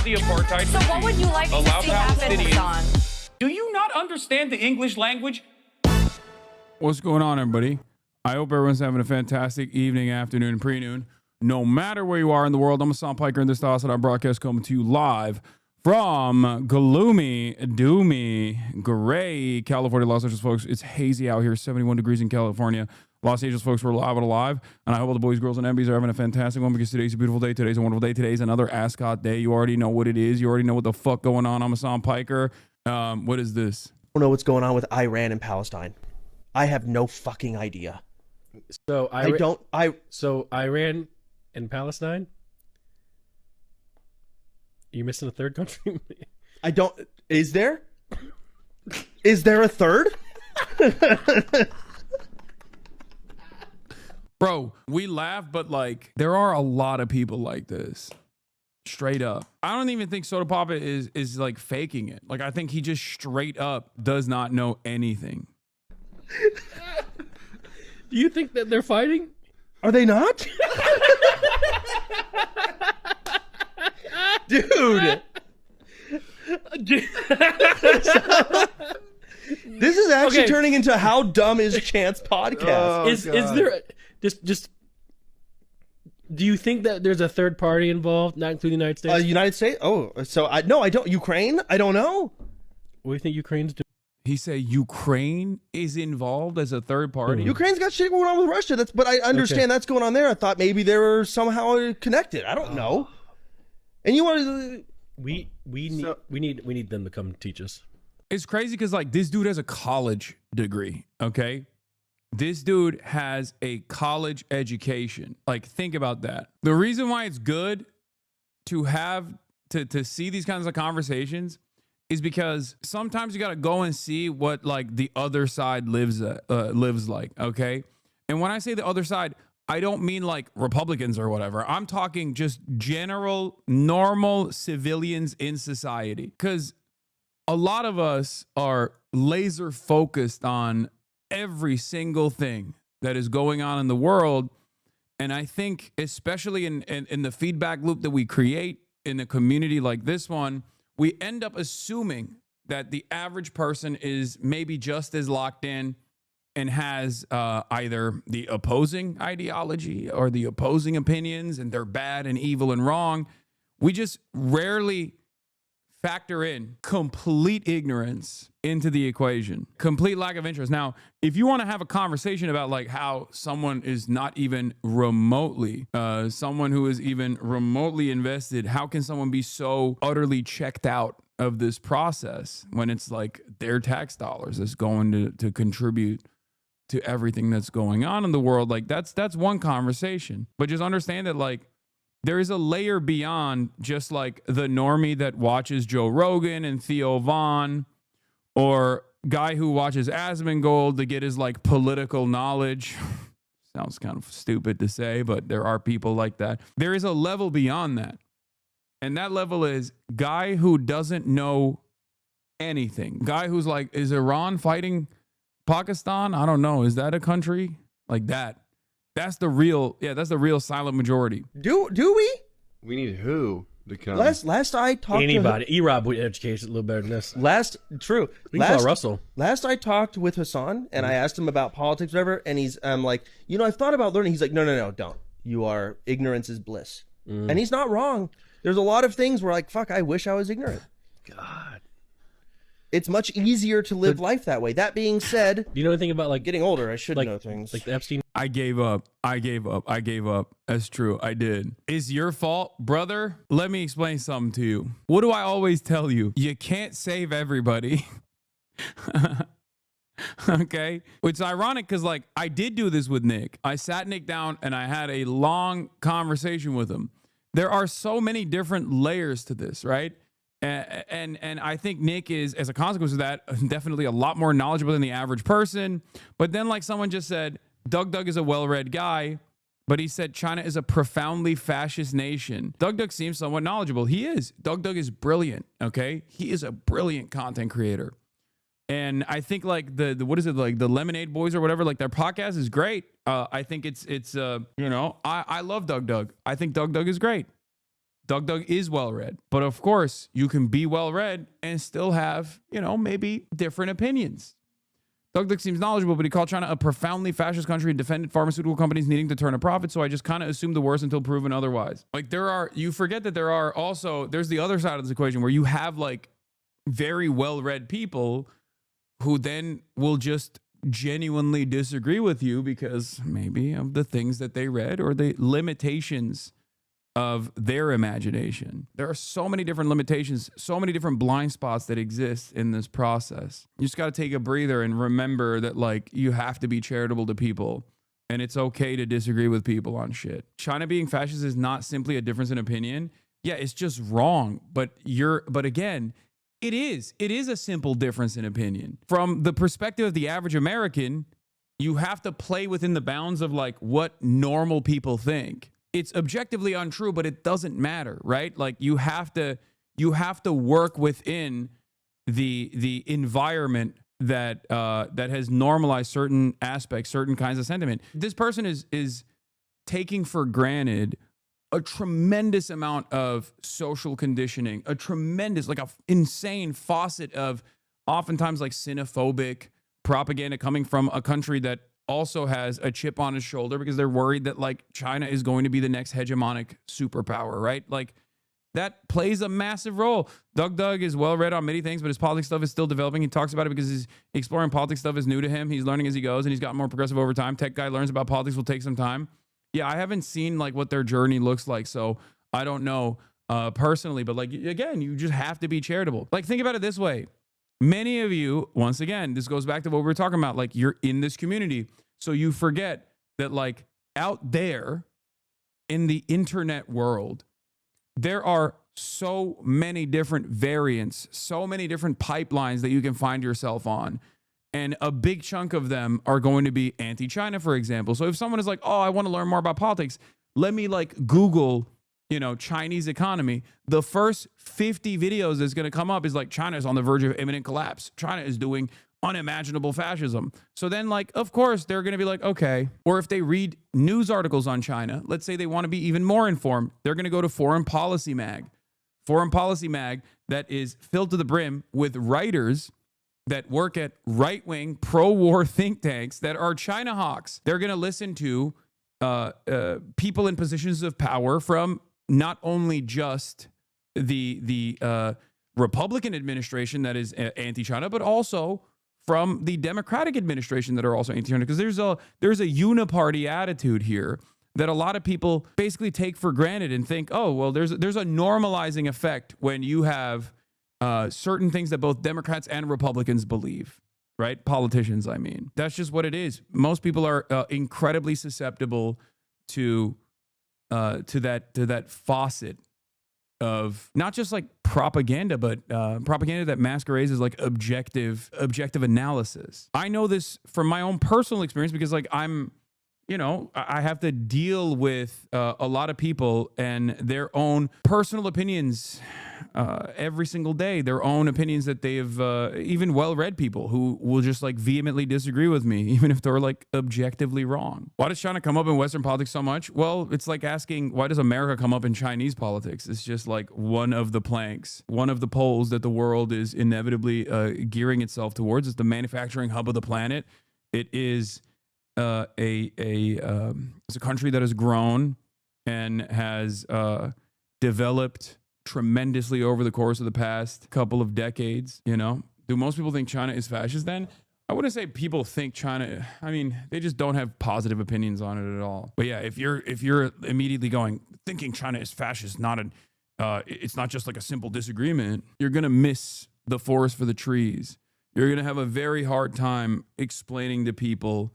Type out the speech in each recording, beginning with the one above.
the apartheid So what would you like to see happen, Hassan? Do you not understand the English language? What's going on, everybody? I hope everyone's having a fantastic evening, afternoon, pre-noon. No matter where you are in the world, I'm Hassan Piker, and this is the HASAN broadcast coming to you live from gloomy, doomy, gray California, Los Angeles, folks. It's hazy out here, 71 degrees in California. Los Angeles, folks, we're live and alive. And I hope all the boys, girls, and MBs are having a fantastic one because today's a beautiful day. Today's a wonderful day. Today's another Ascot day. You already know what it is. You already know what the fuck going on. I'm Hassan Piker. What is this? I don't know what's going on with Iran and Palestine. I have no fucking idea. So So Iran and Palestine? You're missing a third country? I don't. Is there? Is there a third? Bro, we laugh, but like there are a lot of people like this. Straight up. I don't even think SODAPOPPIN is like faking it. Like I think he just straight up does not know anything. Do you think that they're fighting? Are they not? Dude. This is actually turning into How Dumb Is Chance podcast. Is there just do you think that there's a third party involved, not including the United States? United States? Oh, so I don't. Ukraine? I don't know. What do you think Ukraine's doing? He said Ukraine is involved as a third party. Ukraine's got shit going on with Russia. But I understand that's going on there. I thought maybe they were somehow connected. I don't know. And you want to? We need them to come teach us. It's crazy because like this dude has a college degree. Okay, this dude has a college education. Like think about that. The reason why it's good to have to see these kinds of conversations is because sometimes you got to go and see what like the other side lives like. Okay, and when I say the other side, I don't mean like Republicans or whatever. I'm talking just general, normal civilians in society. Because a lot of us are laser focused on every single thing that is going on in the world. And I think especially in the feedback loop that we create in a community like this one, we end up assuming that the average person is maybe just as locked in and has either the opposing ideology or the opposing opinions, and they're bad and evil and wrong. We just rarely factor in complete ignorance into the equation, complete lack of interest. Now, if you want to have a conversation about like how someone is not even remotely, someone who is even remotely invested, how can someone be so utterly checked out of this process when it's like their tax dollars is going to contribute to everything that's going on in the world? Like that's one conversation, but just understand that like there is a layer beyond just like the normie that watches Joe Rogan and Theo Vaughn, or guy who watches Asmongold to get his like political knowledge. Sounds kind of stupid to say, but there are people like that. There is a level beyond that. And that level is guy who doesn't know anything. Guy who's like, is Iran fighting Pakistan? I don't know. Is that a country? Like that. That's the real, that's the real silent majority. Do we? We need who to come? Last I talked anybody. E-Rob would educate a little better than this. True. We can call Russell. Last I talked with Hassan and I asked him about politics, whatever, and he's like, I've thought about learning. He's like, no, don't. Ignorance is bliss. And he's not wrong. There's a lot of things where like, fuck, I wish I was ignorant. God. It's much easier to live life that way. That being said, do you know anything about like getting older? I should know things. Like the Epstein. I gave up. That's true. I did. It's your fault, brother. Let me explain something to you. What do I always tell you? You can't save everybody. Okay. It's ironic because like I did do this with Nick. I sat Nick down and I had a long conversation with him. There are so many different layers to this, right? And I think Nick is, as a consequence of that, definitely a lot more knowledgeable than the average person. But then like someone just said, Doug is a well-read guy, but he said China is a profoundly fascist nation. Doug seems somewhat knowledgeable. He is. Doug is brilliant, okay? He is a brilliant content creator. And I think like the what is it, like the Lemonade Boys or whatever, like their podcast is great. I think it's I love Doug. I think Doug is great. Doug is well read. But of course, you can be well read and still have, you know, maybe different opinions. Doug seems knowledgeable, but he called China a profoundly fascist country and defended pharmaceutical companies needing to turn a profit. So I just kind of assumed the worst until proven otherwise. Like you forget that there's the other side of this equation where you have like very well-read people who then will just genuinely disagree with you because maybe of the things that they read or the limitations of their imagination. There are so many different limitations, so many different blind spots that exist in this process. You just got to take a breather and remember that like you have to be charitable to people and it's okay to disagree with people on shit. China being fascist is not simply a difference in opinion. Yeah, it's just wrong, but again, it is a simple difference in opinion. From the perspective of the average American, you have to play within the bounds of like what normal people think. It's objectively untrue, but it doesn't matter, right? Like you have to work within the environment that has normalized certain aspects, certain kinds of sentiment. This person is taking for granted a tremendous amount of social conditioning, a tremendous, like a insane faucet of oftentimes like xenophobic propaganda coming from a country that also has a chip on his shoulder because they're worried that like China is going to be the next hegemonic superpower, right? Like that plays a massive role. Doug is well read on many things, but his politics stuff is still developing. He talks about it because he's exploring politics stuff is new to him. He's learning as he goes and he's gotten more progressive over time. Tech guy learns about politics will take some time. Yeah, I haven't seen like what their journey looks like, so I don't know personally, but like again, you just have to be charitable. Like think about it this way. Many of you, once again, this goes back to what we were talking about, like you're in this community. So you forget that like out there in the internet world, there are so many different variants, so many different pipelines that you can find yourself on. And a big chunk of them are going to be anti-China, for example. So if someone is like, oh, I want to learn more about politics, let me like Google, you know, Chinese economy. The first 50 videos that's going to come up is like China is on the verge of imminent collapse. China is doing unimaginable fascism. So then like, of course, they're going to be like, okay. Or if they read news articles on China, let's say they want to be even more informed, they're going to go to Foreign Policy Mag. Foreign Policy Mag that is filled to the brim with writers that work at right-wing pro-war think tanks that are China hawks. They're going to listen to people in positions of power from not only just the Republican administration that is anti-China, but also from the Democratic administration that are also anti-China. Because there's a uniparty attitude here that a lot of people basically take for granted and think, oh, well, there's a normalizing effect when you have certain things that both Democrats and Republicans believe, right? Politicians, I mean. That's just what it is. Most people are incredibly susceptible to that faucet of not just like propaganda, but propaganda that masquerades as like objective analysis. I know this from my own personal experience because like I have to deal with a lot of people and their own personal opinions every single day, their own opinions that they have, even well-read people who will just like vehemently disagree with me, even if they're like objectively wrong. Why does China come up in Western politics so much? Well, it's like asking, why does America come up in Chinese politics? It's just like one of the planks, one of the poles that the world is inevitably gearing itself towards. It's the manufacturing hub of the planet. It is it's a country that has grown and has developed tremendously over the course of the past couple of decades. You know, do most people think China is fascist then? I wouldn't say people think China, I mean, they just don't have positive opinions on it at all. But yeah, if you're immediately thinking China is fascist, it's not just like a simple disagreement, you're going to miss the forest for the trees. You're going to have a very hard time explaining to people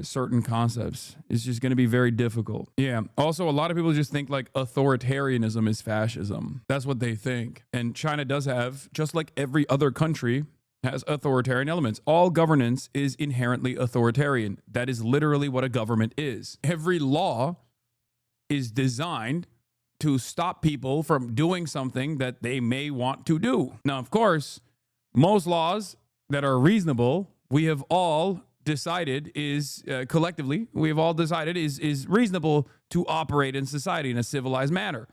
certain concepts. It's just going to be very difficult. Yeah. Also, a lot of people just think like authoritarianism is fascism. That's what they think. And China does have, just like every other country, has authoritarian elements. All governance is inherently authoritarian. That is literally what a government is. Every law is designed to stop people from doing something that they may want to do. Now, of course, most laws that are reasonable, we have all decided is collectively, we have all decided is reasonable to operate in society in a civilized manner.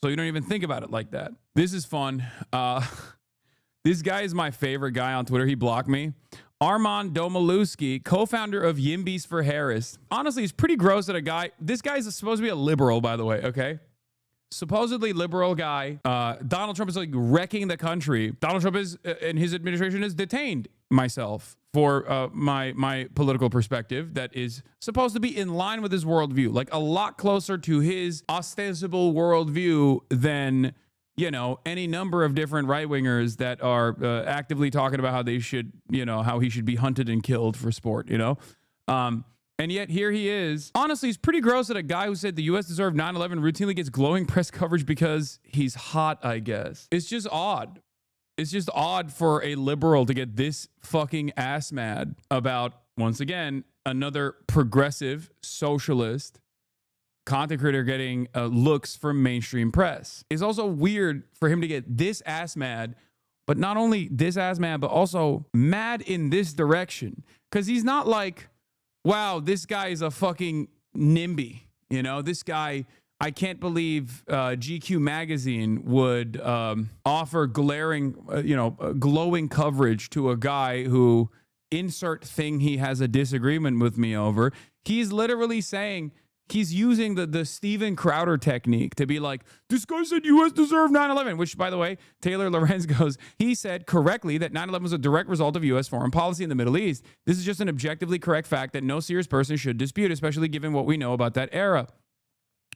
So you don't even think about it like that. This is fun. This guy is my favorite guy on Twitter. He blocked me. Armand Domaluski, co-founder of Yimbies for Harris. Honestly, it's pretty gross that this guy is supposed to be a liberal, by the way, okay? Supposedly liberal guy. Donald Trump is like wrecking the country. Donald Trump is, and his administration has detained myself for my political perspective that is supposed to be in line with his worldview, like a lot closer to his ostensible worldview than, you know, any number of different right-wingers that are actively talking about how they should, you know, how he should be hunted and killed for sport, you know? And yet here he is. Honestly, it's pretty gross that a guy who said the U.S. deserved 9/11 routinely gets glowing press coverage because he's hot, I guess. It's just odd. It's just odd for a liberal to get this fucking ass mad about, once again, another progressive socialist content creator getting looks from mainstream press. It's also weird for him to get this ass mad, but not only this ass mad, but also mad in this direction. Because he's not like, wow, this guy is a fucking NIMBY. You know, this guy, I can't believe GQ magazine would offer glowing coverage to a guy who insert thing he has a disagreement with me over. He's literally saying, he's using the Steven Crowder technique to be like, this guy said U.S. deserved 9/11, which, by the way, Taylor Lorenz goes, he said correctly that 9/11 was a direct result of U.S. foreign policy in the Middle East. This is just an objectively correct fact that no serious person should dispute, especially given what we know about that era.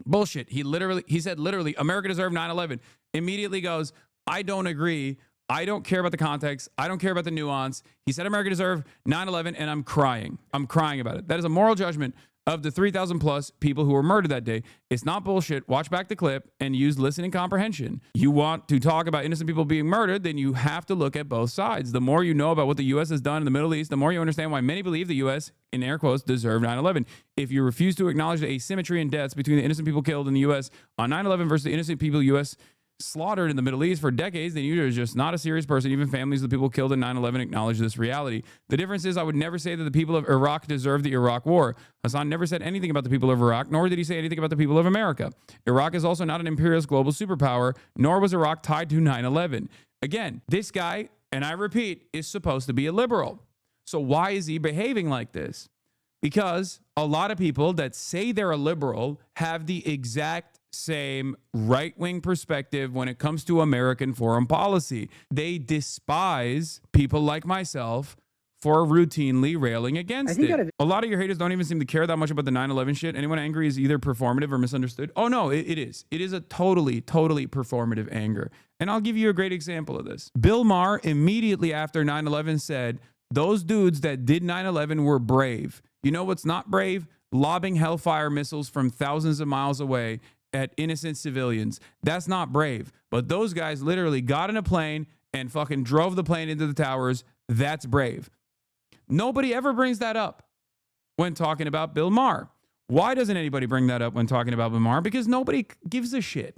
Bullshit. He said literally, America deserved 9/11. Immediately goes, I don't agree. I don't care about the context. I don't care about the nuance. He said America deserved 9/11, and I'm crying. I'm crying about it. That is a moral judgment of the 3,000 plus people who were murdered that day. It's not bullshit. Watch back the clip and use listening comprehension. You want to talk about innocent people being murdered, then you have to look at both sides. The more you know about what the U.S. has done in the Middle East, the more you understand why many believe the U.S., in air quotes, deserved 9/11. If you refuse to acknowledge the asymmetry in deaths between the innocent people killed in the U.S. on 9/11 versus the innocent people U.S. slaughtered in the Middle East for decades, then you're just not a serious person. Even families of the people killed in 9/11 acknowledge this reality. The difference is I would never say that the people of Iraq deserve the Iraq war. HASAN never said anything about the people of Iraq, nor did he say anything about the people of America. Iraq is also not an imperialist global superpower, nor was Iraq tied to 9/11. Again, this guy, and I repeat, is supposed to be a liberal. So why is he behaving like this? Because a lot of people that say they're a liberal have the exact same right-wing perspective when it comes to American foreign policy. They despise people like myself for routinely railing against it. A lot of your haters don't even seem to care that much about the 9/11 shit. Anyone angry is either performative or misunderstood. Oh no, it is. It is a totally performative anger. And I'll give you a great example of this. Bill Maher immediately after 9/11 said, those dudes that did 9/11 were brave. You know what's not brave? Lobbing Hellfire missiles from thousands of miles away at innocent civilians. That's not brave. But those guys literally got in a plane and fucking drove the plane into the towers. That's brave. Nobody ever brings that up when talking about Bill Maher. Why doesn't anybody bring that up when talking about Bill Maher? Because nobody gives a shit.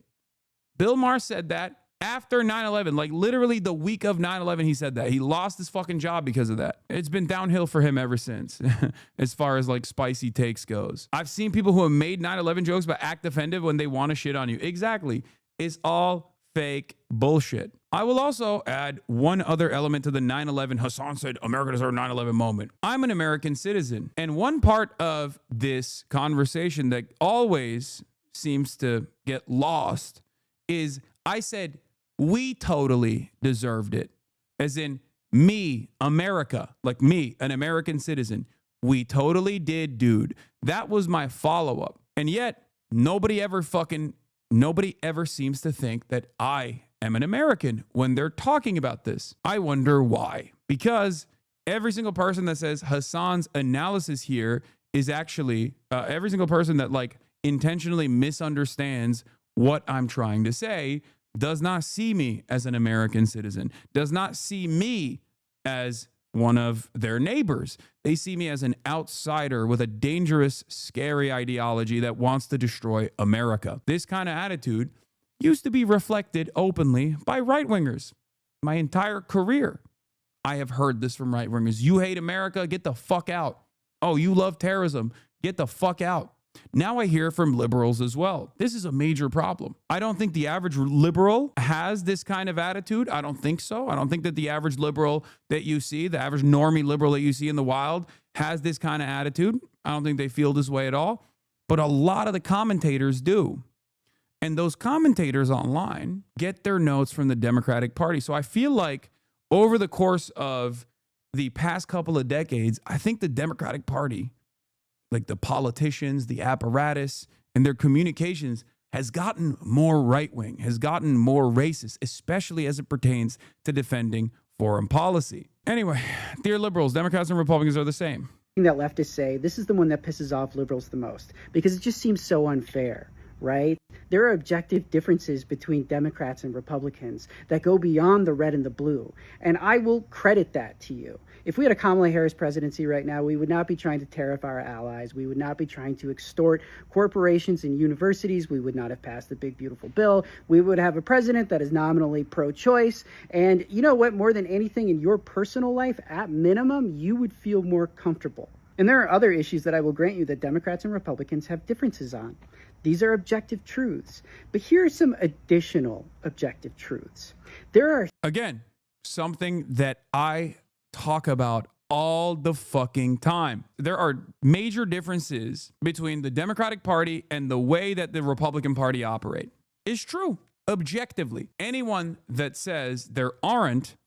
Bill Maher said that after 9/11, like literally the week of 9/11, he said that. He lost his fucking job because of that. It's been downhill for him ever since, as far as like spicy takes goes. I've seen people who have made 9/11 jokes but act offended when they want to shit on you. Exactly. It's all fake bullshit. I will also add one other element to the 9/11 HASAN said America deserved 9/11 moment. I'm an American citizen. And one part of this conversation that always seems to get lost is I said, we totally deserved it. As in me, America, like me, an American citizen. We totally did, dude. That was my follow-up. And yet nobody ever seems to think that I am an American when they're talking about this. I wonder why. Because every single person that says HASAN's analysis here is actually every single person that like intentionally misunderstands what I'm trying to say does not see me as an American citizen, does not see me as one of their neighbors. They see me as an outsider with a dangerous, scary ideology that wants to destroy America. This kind of attitude used to be reflected openly by right-wingers. My entire career, I have heard this from right-wingers. You hate America? Get the fuck out. Oh, you love terrorism? Get the fuck out. Now I hear from liberals as well. This is a major problem. I don't think the average liberal has this kind of attitude. I don't think so. I don't think that the average liberal that you see, the average normie liberal that you see in the wild, has this kind of attitude. I don't think they feel this way at all. But a lot of the commentators do. And those commentators online get their notes from the Democratic Party. So I feel like over the course of the past couple of decades, I think the Democratic Party, like the politicians, the apparatus, and their communications has gotten more right-wing, has gotten more racist, especially as it pertains to defending foreign policy. Anyway, dear liberals, Democrats and Republicans are the same. That leftists say, this is the one that pisses off liberals the most, because it just seems so unfair, right? There are objective differences between Democrats and Republicans that go beyond the red and the blue, and I will credit that to you. If we had a Kamala Harris presidency right now, we would not be trying to tariff our allies. We would not be trying to extort corporations and universities. We would not have passed the big, beautiful bill. We would have a president that is nominally pro-choice. And you know what? More than anything in your personal life, at minimum, you would feel more comfortable. And there are other issues that I will grant you that Democrats and Republicans have differences on. These are objective truths. But here are some additional objective truths. There are, again, something that I talk about all the fucking time. There are major differences between the Democratic Party and the way that the Republican Party operate. It's true, objectively. Anyone that says there aren't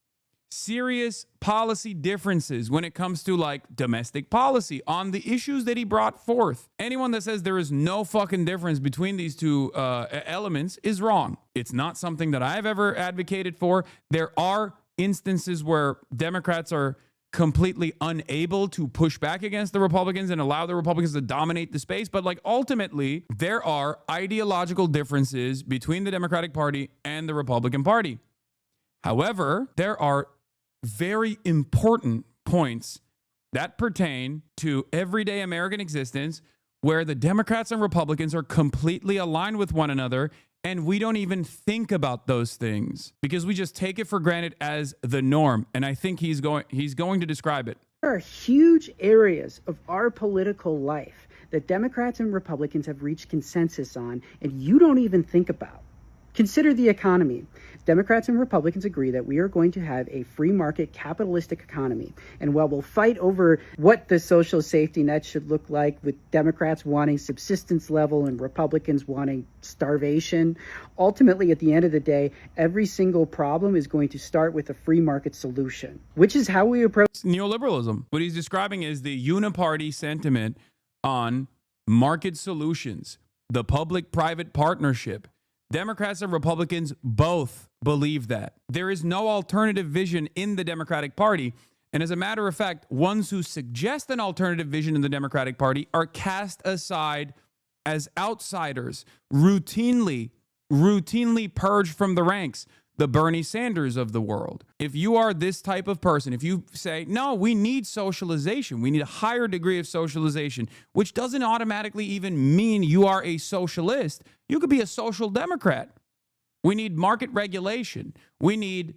serious policy differences when it comes to like domestic policy on the issues that he brought forth, anyone that says there is no fucking difference between these two elements is wrong. It's not something that I've ever advocated for. There are instances where Democrats are completely unable to push back against the Republicans and allow the Republicans to dominate the space. But like ultimately, there are ideological differences between the Democratic Party and the Republican Party. However, there are very important points that pertain to everyday American existence where the Democrats and Republicans are completely aligned with one another. And we don't even think about those things because we just take it for granted as the norm. And I think he's going to describe it. There are huge areas of our political life that Democrats and Republicans have reached consensus on, and you don't even think about. Consider the economy. Democrats and Republicans agree that we are going to have a free market capitalistic economy. And while we'll fight over what the social safety net should look like, with Democrats wanting subsistence level and Republicans wanting starvation, ultimately at the end of the day, every single problem is going to start with a free market solution, which is how we approach neoliberalism. What he's describing is the uniparty sentiment on market solutions, the public-private partnership. Democrats and Republicans both believe that. There is no alternative vision in the Democratic Party. And as a matter of fact, ones who suggest an alternative vision in the Democratic Party are cast aside as outsiders, routinely purged from the ranks. The Bernie Sanders of the world. If you are this type of person, if you say, no, we need socialization, we need a higher degree of socialization, which doesn't automatically even mean you are a socialist. You could be a social democrat. We need market regulation. We need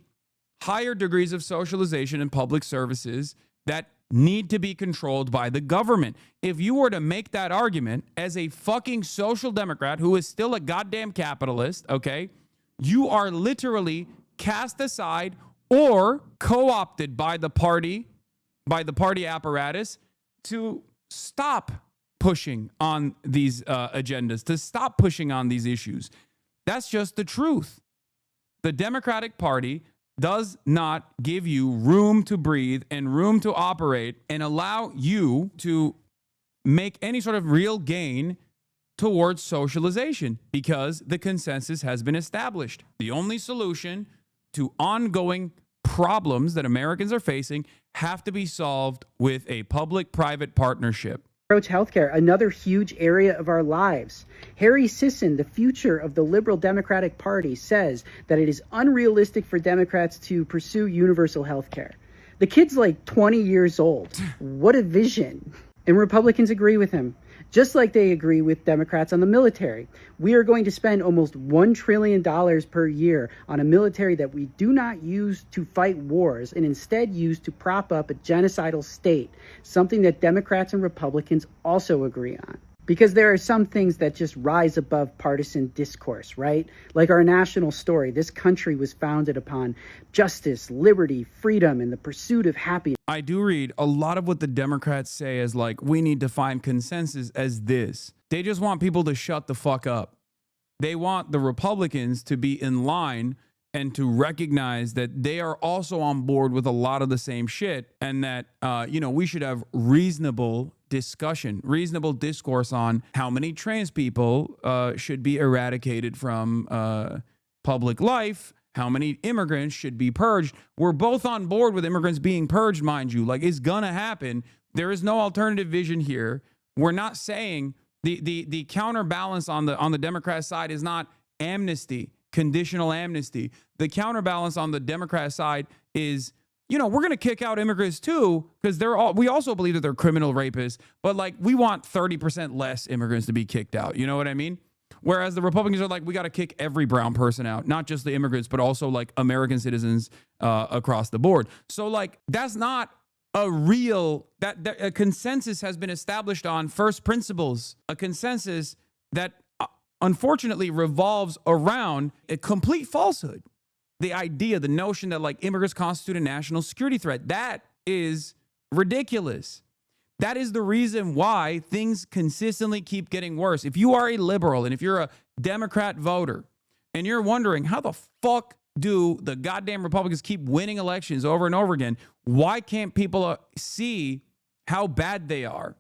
higher degrees of socialization in public services that need to be controlled by the government. If you were to make that argument as a fucking social democrat who is still a goddamn capitalist, okay, you are literally cast aside or co-opted by the party apparatus to stop pushing on these agendas, to stop pushing on these issues. That's just the truth. The Democratic Party does not give you room to breathe and room to operate and allow you to make any sort of real gain towards socialization because the consensus has been established. The only solution to ongoing problems that Americans are facing have to be solved with a public-private partnership. Approach healthcare, another huge area of our lives. Harry Sisson, the future of the liberal Democratic Party, says that it is unrealistic for Democrats to pursue universal healthcare. The kid's like 20 years old. What a vision. And Republicans agree with him, just like they agree with Democrats on the military. We are going to spend almost $1 trillion per year on a military that we do not use to fight wars and instead use to prop up a genocidal state, something that Democrats and Republicans also agree on. because there are some things that just rise above partisan discourse, right? Like our national story. This country was founded upon justice, liberty, freedom, and the pursuit of happiness. I do read a lot of what the Democrats say as like, we need to find consensus as this. They just want people to shut the fuck up. They want the Republicans to be in line and to recognize that they are also on board with a lot of the same shit, and that, we should have reasonable discussion, reasonable discourse on how many trans people should be eradicated from public life, how many immigrants should be purged. We're both on board with immigrants being purged, mind you. Like, it's gonna happen. There is no alternative vision here. We're not saying the counterbalance on the Democrat side is not amnesty, conditional amnesty. The counterbalance on the Democrat side is, we're going to kick out immigrants too, because we also believe that they're criminal rapists, but like, we want 30% less immigrants to be kicked out. You know what I mean? Whereas the Republicans are like, we got to kick every brown person out, not just the immigrants, but also like American citizens across the board. So like, that's not a real, that a consensus has been established on first principles, a consensus that unfortunately revolves around a complete falsehood. The idea, the notion that like immigrants constitute a national security threat, that is ridiculous. That is the reason why things consistently keep getting worse. If you are a liberal and if you're a Democrat voter and you're wondering how the fuck do the goddamn Republicans keep winning elections over and over again, why can't people see how bad they are?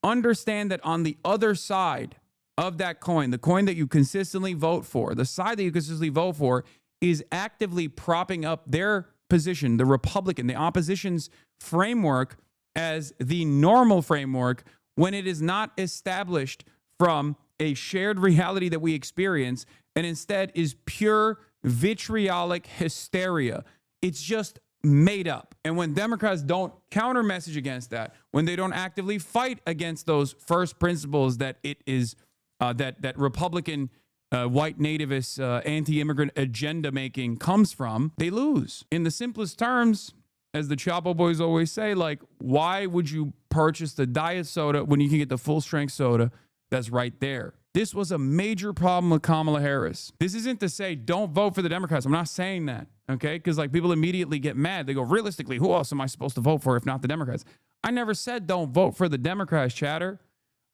Understand that on the other side of that coin, the coin that you consistently vote for, the side that you consistently vote for is actively propping up their position, the Republican, the opposition's framework as the normal framework, when it is not established from a shared reality that we experience and instead is pure vitriolic hysteria. It's just made up. And when Democrats don't counter message against that, when they don't actively fight against those first principles that it is that Republican white nativist anti-immigrant agenda making comes from, they lose. In the simplest terms, as the Chapo boys always say, like, why would you purchase the diet soda when you can get the full strength soda that's right there? This was a major problem with Kamala Harris. This isn't to say don't vote for the Democrats. I'm not saying that, okay? Because like people immediately get mad. They go, realistically, who else am I supposed to vote for if not the Democrats? I never said don't vote for the Democrats, chatter.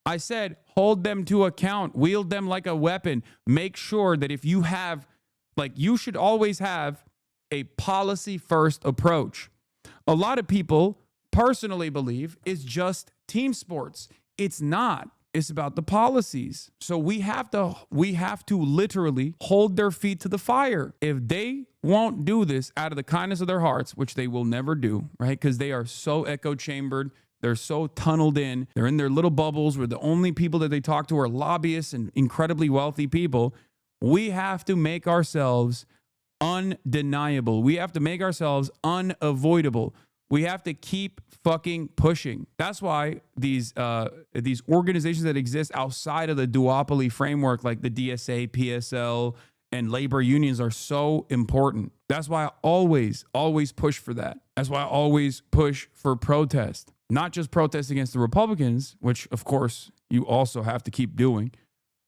I said hold them to account, wield them like a weapon. Make sure that if you have, like, you should always have a policy first approach. A lot of people personally believe it's just team sports. It's not. It's about the policies. So we have to literally hold their feet to the fire. If they won't do this out of the kindness of their hearts, which they will never do, right? Because they are so echo chambered. They're so tunneled in. They're in their little bubbles where the only people that they talk to are lobbyists and incredibly wealthy people. We have to make ourselves undeniable. We have to make ourselves unavoidable. We have to keep fucking pushing. That's why these organizations that exist outside of the duopoly framework, like the DSA, PSL, and labor unions, are so important. That's why I always push for that. That's why I always push for protest. Not just protest against the Republicans, which of course you also have to keep doing,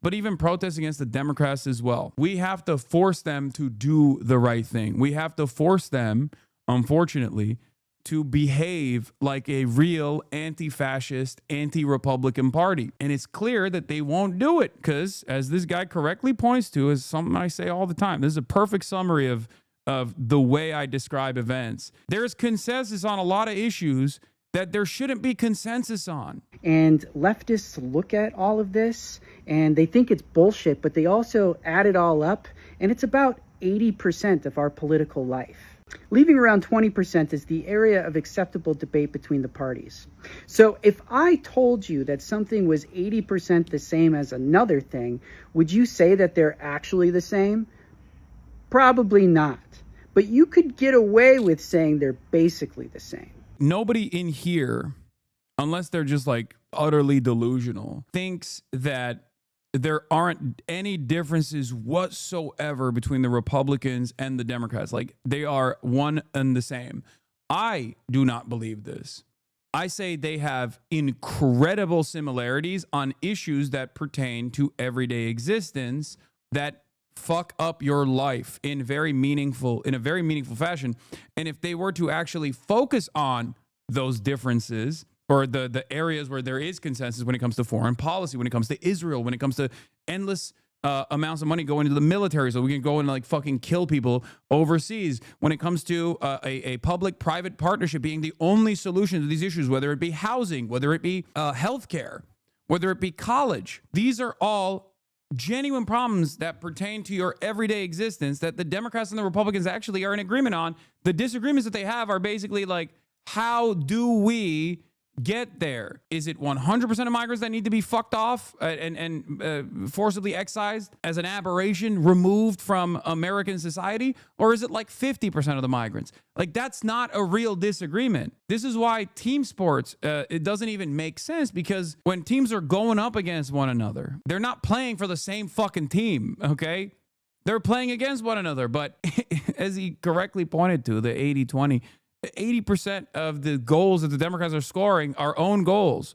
but even protest against the Democrats as well. We have to force them to do the right thing. We have to force them, unfortunately, to behave like a real anti-fascist, anti-Republican party. And it's clear that they won't do it because, as this guy correctly points to, is something I say all the time. This is a perfect summary of the way I describe events. There's consensus on a lot of issues that there shouldn't be consensus on. And leftists look at all of this and they think it's bullshit, but they also add it all up, and it's about 80% of our political life. Leaving around 20% is the area of acceptable debate between the parties. So if I told you that something was 80% the same as another thing, would you say that they're actually the same? Probably not. But you could get away with saying they're basically the same. Nobody in here, unless they're just like utterly delusional, thinks that there aren't any differences whatsoever between the Republicans and the Democrats. Like, they are one and the same. I do not believe this. I say they have incredible similarities on issues that pertain to everyday existence that fuck up your life in a very meaningful fashion. And if they were to actually focus on those differences, or the areas where there is consensus when it comes to foreign policy, when it comes to Israel, when it comes to endless amounts of money going into the military so we can go and like fucking kill people overseas, when it comes to a public-private partnership being the only solution to these issues, whether it be housing, whether it be healthcare, whether it be college, these are all genuine problems that pertain to your everyday existence that the Democrats and the Republicans actually are in agreement on. The disagreements that they have are basically like, how do we get there? Is it 100% of migrants that need to be fucked off and forcibly excised as an aberration, removed from American society? Or is it like 50% of the migrants? Like, that's not a real disagreement. This is why team sports, it doesn't even make sense, because when teams are going up against one another, they're not playing for the same fucking team, okay? They're playing against one another. But as he correctly pointed to, the 80-20, 80% of the goals that the Democrats are scoring are own goals.